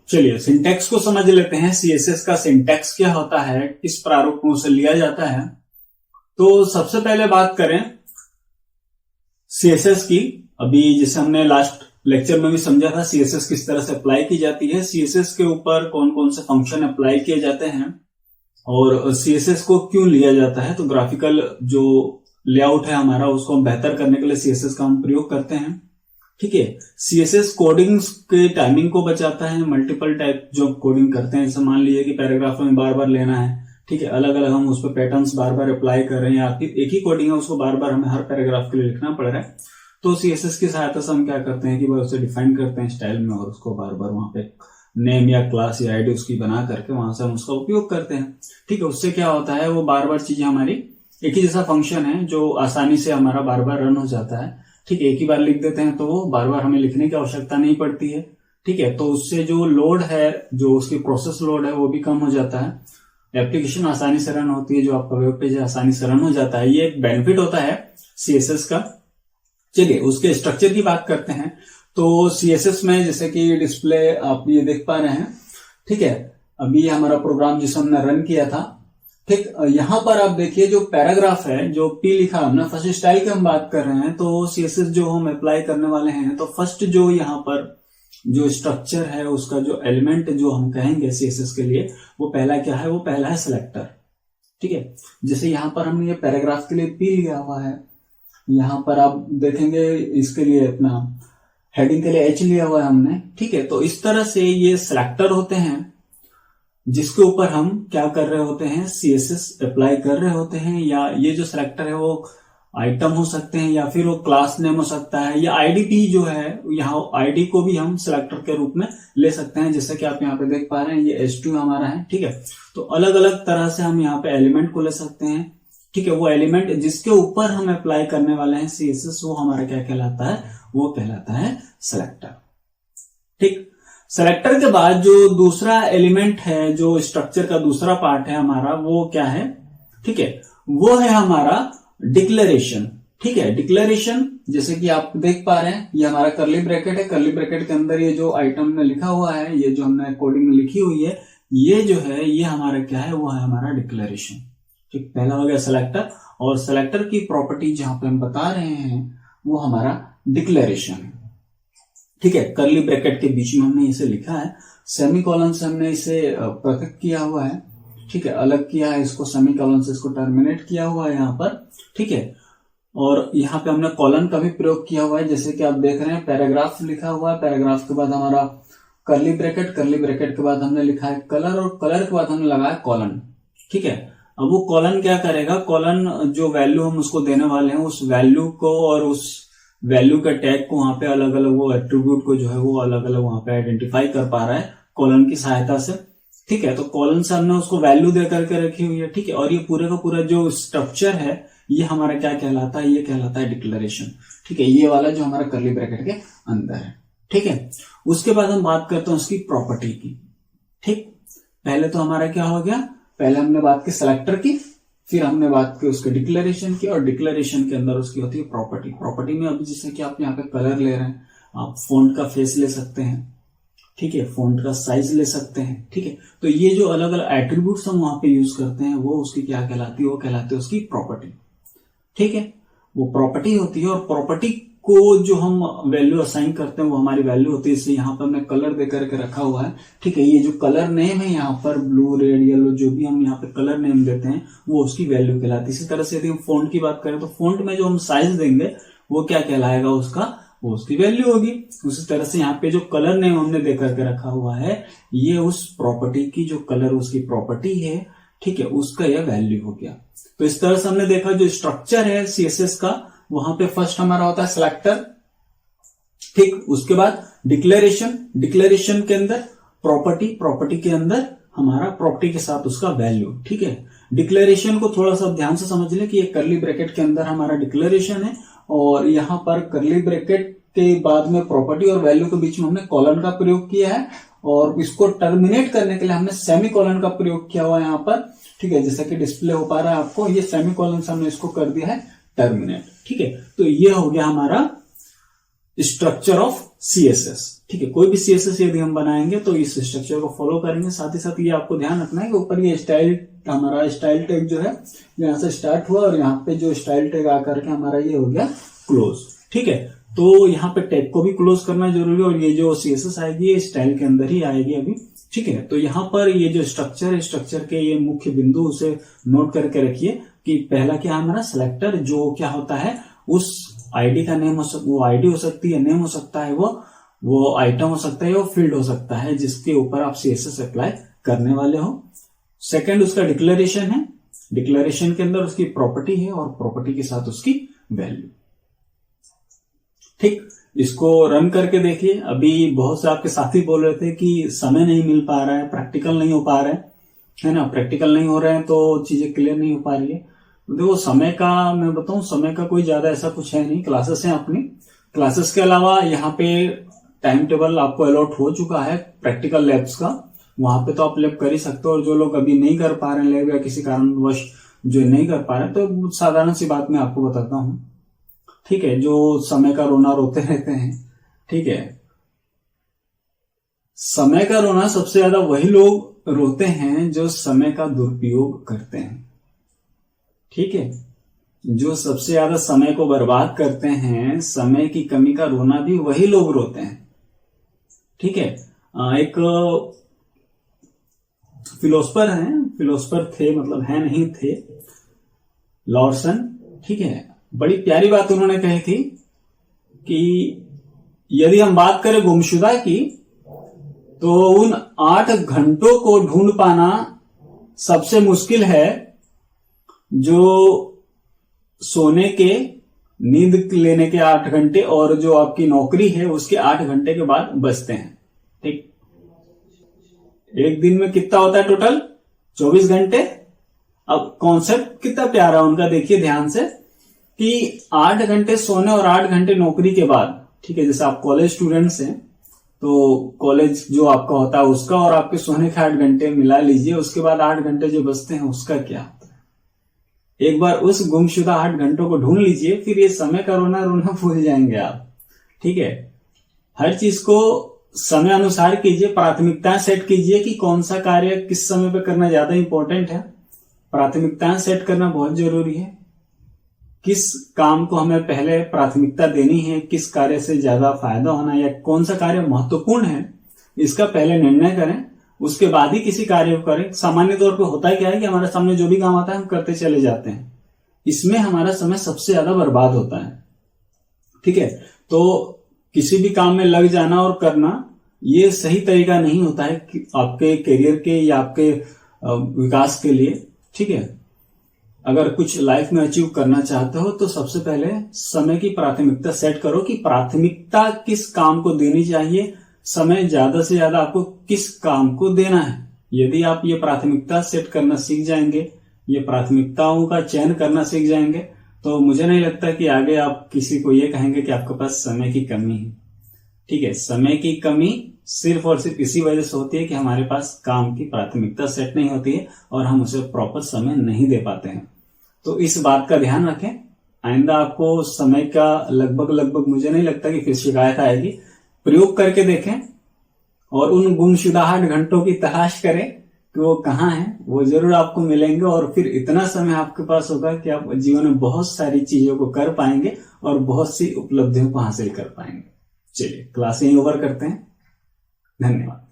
चलिए सिंटैक्स को समझ लेते हैं। सीएसएस का सिंटैक्स क्या होता है, किस प्रारूप में उसे लिया जाता है। तो सबसे पहले बात करें सीएसएस की। अभी जैसे हमने लास्ट लेक्चर में भी समझा था सीएसएस किस तरह से अप्लाई की जाती है, सीएसएस के ऊपर कौन कौन से फंक्शन अप्लाई किए जाते हैं और सीएसएस को क्यों लिया जाता है। तो ग्राफिकल जो लेआउट है हमारा उसको हम बेहतर करने के लिए सीएसएस का हम प्रयोग करते हैं। ठीक है, सीएसएस कोडिंग के टाइमिंग को बचाता है। मल्टीपल टाइप जो कोडिंग करते हैं, जैसे मान लीजिए कि पैराग्राफ में बार बार लेना है, ठीक है, अलग अलग हम उस पर पैटर्न्स बार बार अप्लाई कर रहे हैं, या फिर एक ही कोडिंग है उसको बार बार हमें हर पैराग्राफ के लिए लिखना पड़ रहा है। तो सीएसएस की सहायता से हम क्या करते हैं कि वह उसे डिफाइन करते हैं स्टाइल में, और उसको बार बार वहां पे नेम या क्लास या आईडी उसकी बना करके वहां से हम उसका उपयोग करते हैं। ठीक है, उससे क्या होता है, वो बार बार चीजें हमारी एक ही जैसा फंक्शन है जो आसानी से हमारा बार बार रन हो जाता है। ठीक है, एक ही बार लिख देते हैं तो वो बार बार हमें लिखने की आवश्यकता नहीं पड़ती है। ठीक है, तो उससे जो लोड है, जो उसकी प्रोसेस लोड है, वो भी कम हो जाता है। एप्लीकेशन आसानी से रन होती है, जो आपका वेब पेज है आसानी से रन हो जाता है। ये एक बेनिफिट होता है सीएसएस का। चलिए उसके स्ट्रक्चर की बात करते हैं। तो सीएसएस में जैसे कि डिस्प्ले आप ये देख पा रहे हैं। ठीक है, अभी हमारा प्रोग्राम जिसे हमने रन किया था, ठीक, यहां पर आप देखिए जो पैराग्राफ है, जो पी लिखा हमने, फर्स्ट स्टाइल की हम बात कर रहे हैं। तो सीएसएस जो हम अप्लाई करने वाले हैं, तो फर्स्ट जो यहाँ पर जो स्ट्रक्चर है उसका जो एलिमेंट जो हम कहेंगे सीएसएस के लिए, वो पहला क्या है, वो पहला है सिलेक्टर। ठीक है, जैसे यहाँ पर हमने ये पैराग्राफ के लिए पी लिया हुआ है, यहाँ पर आप देखेंगे इसके लिए अपना हेडिंग के लिए एच लिया हुआ है हमने। ठीक है, तो इस तरह से ये सिलेक्टर होते हैं जिसके ऊपर हम क्या कर रहे होते हैं, सीएसएस अप्लाई कर रहे होते हैं। या ये जो सिलेक्टर है वो आइटम हो सकते हैं, या फिर वो क्लास नेम हो सकता है, या आईडी जो है, यहाँ आईडी को भी हम सिलेक्टर के रूप में ले सकते हैं। जैसे कि आप यहाँ पे देख पा रहे हैं ये H2 हमारा है। ठीक है, तो अलग अलग तरह से हम यहाँ पे एलिमेंट को ले सकते हैं। ठीक है, वो एलिमेंट जिसके ऊपर हम अप्लाई करने वाले हैं सीएसएस, वो हमारा क्या कहलाता है, वो कहलाता है सिलेक्टर। ठीक, सेलेक्टर के बाद जो दूसरा एलिमेंट है, जो स्ट्रक्चर का दूसरा पार्ट है हमारा, वो क्या है, ठीक है, वो है हमारा डिक्लेरेशन। ठीक है, डिक्लेरेशन जैसे कि आप देख पा रहे हैं, ये हमारा कर्ली ब्रैकेट है। कर्ली ब्रैकेट के अंदर ये जो आइटम में लिखा हुआ है, ये जो हमने कोडिंग में लिखी हुई है, ये जो है ये हमारा क्या है, वो है हमारा डिक्लेरेशन। ठीक, पहला हो गया सेलेक्टर, और सेलेक्टर की प्रॉपर्टी जहां पे हम बता रहे हैं वो हमारा डिक्लेरेशन है। ठीक है, कर्ली ब्रैकेट के बीच में हमने इसे लिखा है, सेमीकोलन से हमने इसे पृथक किया हुआ है। ठीक है, अलग किया है इसको, सेमीकोलन से इसको टर्मिनेट किया हुआ है यहाँ पर। ठीक है, और यहाँ पे हमने कॉलन का भी प्रयोग किया हुआ है। जैसे कि आप देख रहे हैं पैराग्राफ लिखा हुआ है, पैराग्राफ के बाद हमारा कर्ली ब्रैकेट, कर्ली ब्रैकेट के बाद हमने लिखा है कलर, और कलर के बाद हमने लगाया कॉलन। ठीक है, अब वो कॉलन क्या करेगा, कॉलन जो वैल्यू हम उसको देने वाले हैं, उस वैल्यू को और उस वैल्यू का टैग को वहां पे अलग अलग, वो एट्रीब्यूट को जो है वो अलग अलग वहां पे आइडेंटिफाई कर पा रहा है कॉलन की सहायता से। ठीक है, तो कॉलन से हमने उसको वैल्यू दे करके रखी हुई है। ठीक है, और ये पूरे का पूरा जो स्ट्रक्चर है ये हमारा क्या कहलाता है, ये कहलाता है डिक्लेरेशन। ठीक है, ये वाला जो हमारा कर्ली ब्रैकेट के अंदर है। ठीक है, उसके बाद हम बात करते हैं उसकी प्रॉपर्टी की। ठीक, पहले तो हमारा क्या हो गया, पहले हमने बात की सिलेक्टर की, फिर हमने बात की उसके डिक्लेरेशन की, और डिक्लेरेशन के अंदर उसकी होती है प्रॉपर्टी। प्रॉपर्टी में अभी जैसे कि आप यहाँ पे कलर ले रहे हैं, आप फॉन्ट का फेस ले सकते हैं। ठीक है, फॉन्ट का साइज ले सकते हैं। ठीक है, तो ये जो अलग अलग एट्रीब्यूट्स हम वहां पे यूज करते हैं, वो उसकी क्या कहलाती है, वो कहलाती है उसकी प्रॉपर्टी। ठीक है, वो प्रॉपर्टी होती है, और प्रॉपर्टी को जो हम वैल्यू असाइन करते हैं वो हमारी वैल्यू होती है। इससे यहाँ पर हमने कलर दे करके रखा हुआ है। ठीक है, ये जो कलर नेम है यहाँ पर, ब्लू, रेड, येलो, जो भी हम यहाँ पे कलर नेम देते हैं वो उसकी वैल्यू कहलाती है। इसी तरह से यदि हम फॉन्ट की बात करें तो फॉन्ट में जो हम साइज देंगे वो क्या कहलाएगा, उसका, वो उसकी वैल्यू होगी। उसी तरह से यहाँ पे जो कलर नेम हमने दे करके रखा हुआ है, ये उस प्रॉपर्टी की, जो कलर उसकी प्रॉपर्टी है, ठीक है, उसका यह वैल्यू हो गया। तो इस तरह से हमने देखा जो स्ट्रक्चर है सीएसएस का, वहां पे फर्स्ट हमारा होता है सिलेक्टर। ठीक, उसके बाद डिक्लेरेशन, डिक्लेरेशन के अंदर प्रॉपर्टी, प्रॉपर्टी के अंदर हमारा प्रॉपर्टी के साथ उसका वैल्यू। ठीक है, डिक्लेरेशन को थोड़ा सा ध्यान से समझ लें कि ये कर्ली ब्रैकेट के अंदर हमारा डिक्लेरेशन है, और यहां पर कर्ली ब्रैकेट के बाद में प्रॉपर्टी और वैल्यू के बीच में हमने कॉलन का प्रयोग किया है, और इसको टर्मिनेट करने के लिए हमने सेमीकोलन का प्रयोग किया हुआ है यहाँ पर। ठीक है, जैसा कि डिस्प्ले हो पा रहा है आपको, ये सेमीकोलन से हमने इसको कर दिया है टर्मिनेट। ठीक है, तो ये हो गया हमारा स्ट्रक्चर ऑफ सीएसएस। ठीक है, कोई भी सीएसएस यदि हम बनाएंगे तो इस स्ट्रक्चर को फॉलो करेंगे। साथ ही साथ ये आपको ध्यान रखना है कि ऊपर ये स्टाइल, हमारा स्टाइल टैग जो है यहाँ से स्टार्ट हुआ और यहाँ पे जो स्टाइल टैग आकर के हमारा ये हो गया क्लोज। ठीक है, तो यहाँ पे टैग को भी क्लोज करना जरूरी है और ये जो सीएसएस आएगी ये स्टाइल के अंदर ही आएगी अभी। ठीक है, तो यहाँ पर ये जो स्ट्रक्चर है, स्ट्रक्चर के ये मुख्य बिंदु उसे नोट करके रखिए कि पहला क्या है हमारा सिलेक्टर, जो क्या होता है उस आईडी का नेम वो आईडी हो सकती है, नेम हो सकता है, वो आइटम हो सकता है, वो फील्ड हो सकता है जिसके ऊपर आप सीएसएस अप्लाई करने वाले हो। सेकंड उसका डिक्लेरेशन है, डिक्लेरेशन के अंदर उसकी प्रॉपर्टी है और प्रॉपर्टी के साथ उसकी वैल्यू। ठीक, इसको रन करके देखिए। अभी बहुत से आपके साथी बोल रहे थे कि समय नहीं मिल पा रहा है, प्रैक्टिकल नहीं हो पा रहा है ना, प्रैक्टिकल नहीं हो रहे हैं तो चीजें क्लियर नहीं हो पा रही है। देखो समय का मैं बताऊं, समय का कोई ज्यादा ऐसा कुछ है नहीं, क्लासेस हैं अपनी। क्लासेस के अलावा यहाँ पे टाइम टेबल आपको अलॉट हो चुका है प्रैक्टिकल लैब्स का, वहां पे तो आप लैब कर ही सकते हो। और जो लोग अभी नहीं कर पा रहे हैं लैब या किसी कारणवश जो नहीं कर पा रहे, तो साधारण सी बात मैं आपको बताता हूं। ठीक है, जो समय का रोना रोते रहते हैं, ठीक है, समय का रोना सबसे ज्यादा वही लोग रोते हैं जो समय का दुरुपयोग करते हैं। ठीक है, जो सबसे ज्यादा समय को बर्बाद करते हैं, समय की कमी का रोना भी वही लोग रोते हैं। ठीक है, एक फिलोसफर हैं, फिलोसफर थे मतलब है नहीं थे, लॉर्सन। ठीक है, बड़ी प्यारी बात उन्होंने कही थी कि यदि हम बात करें गुमशुदा की, तो उन 8 घंटों को ढूंढ पाना सबसे मुश्किल है जो सोने के, नींद लेने के 8 घंटे और जो आपकी नौकरी है उसके 8 घंटे के बाद बचते हैं। ठीक, एक दिन में कितना होता है टोटल? 24 घंटे। अब कॉन्सेप्ट कितना प्यारा उनका, देखिए ध्यान से कि 8 घंटे सोने और 8 घंटे नौकरी के बाद, ठीक है, जैसे आप कॉलेज स्टूडेंट्स हैं तो कॉलेज जो आपका होता है उसका और आपके सोने के 8 घंटे मिला लीजिए, उसके बाद 8 घंटे जो बचते हैं उसका क्या होता है। एक बार उस गुमशुदा 8 घंटों को ढूंढ लीजिए, फिर ये समय का रोना रोना भूल जाएंगे आप। ठीक है, हर चीज को समय अनुसार कीजिए, प्राथमिकताएं सेट कीजिए कि कौन सा कार्य किस समय पे करना ज्यादा इंपॉर्टेंट है। प्राथमिकताएं सेट करना बहुत जरूरी है, किस काम को हमें पहले प्राथमिकता देनी है, किस कार्य से ज्यादा फायदा होना है या कौन सा कार्य महत्वपूर्ण है, इसका पहले निर्णय करें, उसके बाद ही किसी कार्य को करें। सामान्य तौर पे होता क्या है कि हमारे सामने जो भी काम आता है हम करते चले जाते हैं, इसमें हमारा समय सबसे ज्यादा बर्बाद होता है। ठीक है, तो किसी भी काम में लग जाना और करना ये सही तरीका नहीं होता है कि आपके करियर के या आपके विकास के लिए। ठीक है, अगर कुछ लाइफ में अचीव करना चाहते हो तो सबसे पहले समय की प्राथमिकता सेट करो कि प्राथमिकता किस काम को देनी चाहिए, समय ज्यादा से ज्यादा आपको किस काम को देना है। यदि आप ये प्राथमिकता सेट करना सीख जाएंगे, ये प्राथमिकताओं का चयन करना सीख जाएंगे, तो मुझे नहीं लगता कि आगे आप किसी को ये कहेंगे कि आपके पास समय की कमी है। ठीक है, समय की कमी सिर्फ और सिर्फ इसी वजह से होती है कि हमारे पास काम की प्राथमिकता सेट नहीं होती है और हम उसे प्रॉपर समय नहीं दे पाते हैं। तो इस बात का ध्यान रखें, आइंदा आपको समय का लगभग मुझे नहीं लगता कि फिर शिकायत आएगी। प्रयोग करके देखें और उन गुमशुदा 8 घंटों की तलाश करें कि वो कहाँ हैं, वो जरूर आपको मिलेंगे और फिर इतना समय आपके पास होगा कि आप जीवन में बहुत सारी चीजों को कर पाएंगे और बहुत सी उपलब्धियों को हासिल कर पाएंगे। चलिए, क्लास यहीं ओवर करते हैं। धन्यवाद।